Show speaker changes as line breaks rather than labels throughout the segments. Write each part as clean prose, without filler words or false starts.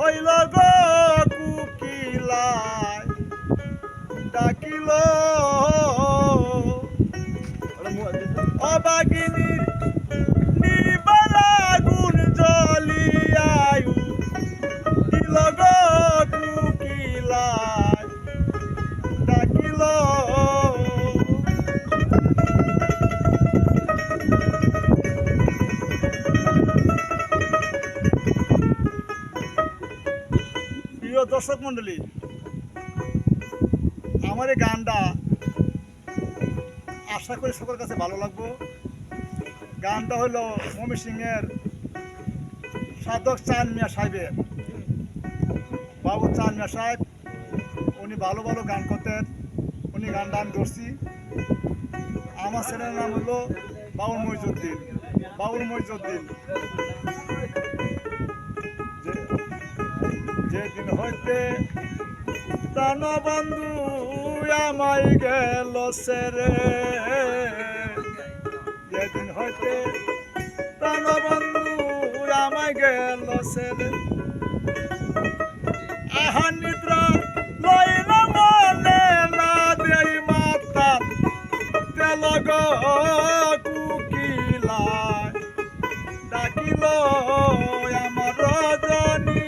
হইল গো কুকিলায় ডাকিল অবাগিনী নিবালা গুণ জ্বলিয়ায়ু দিল গো কুকিলায় ডাকিল প্রিয় দর্শক মন্ডলী, আমার এই গানটা আশা করি সকলের কাছে ভালো লাগবো। গানটা হলো ময়মনসিংহের সাধক চাঁদ মিয়া সাহেবের, বাবু চাঁদ মিয়া সাহেব। উনি ভালো ভালো গান করতেন, উনি গানটা আমি ধরছি। আমার ছেলের নাম হলো বাউল মইজুদ্দিন। বাউল মইজুদ্দিন যেদিন হইতে প্রাণবন্ধু আমায় গেল সেরে, যেদিন হইতে প্রাণবন্ধু আমায় গেল সেরে, আহা নিদ্রা লইল মনে না দেই মাতা তেল গো কুকিলায় ডাকিল আমার রজনী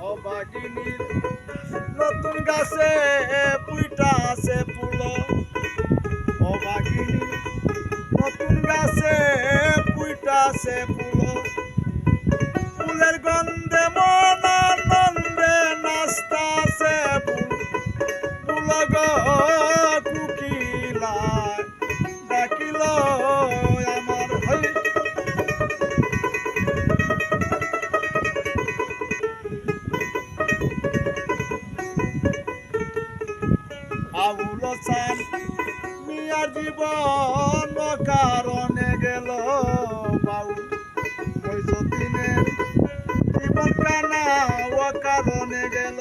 অবাগিনীর নতুন গাছে পুইটা আছে ফুল, অবাগিনীর নতুন গাছে পুইটা আছে ফুল, ফুলের গন্ধে মন আনন্দে নাচতা আছে ফুল গো কুকিলায় ডাকিল আমার আবুল চাঁদ মিয়ার জীবন কারণে গেল, বাউল মইজুদ্দিনের জীবন কানা ও কারণে গেল।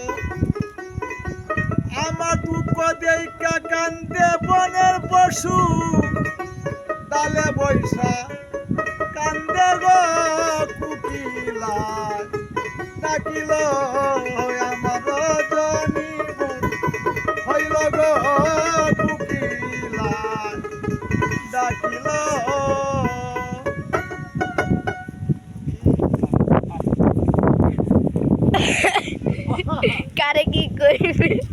আমার দুঃখ দেখা কান্দে বনের পশু, ডালে বৈশা কান্দে গো কুকিলায় ডাকিল আমার রজনী হইল গো কুকিলায় ডাকিল।
কারে কি করবে?